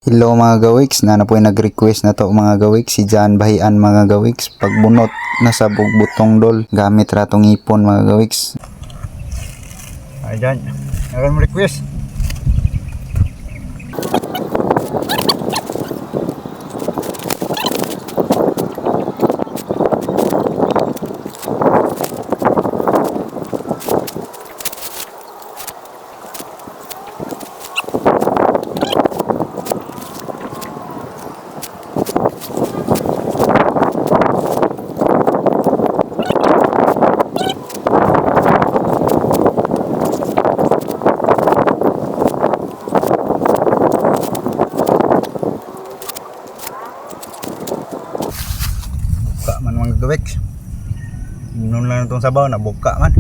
Hello mga gawiks, na po nag-request na to mga gawiks, si John Bahian mga gawiks, pagbunot na sa butong dol gamit ratong ipon mga gawiks. Ay John, naroon mo request. Buka man mga gawiks. Inom lang itong sabaw na buka man.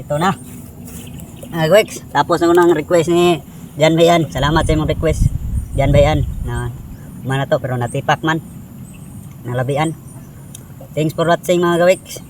Ito na. Gawiks, tapos ang unang request ni John Bahian. Salamat sa imong request, John Bahian. Na mana to pero natipak man. Nalabian. Thanks for watching mga gawiks.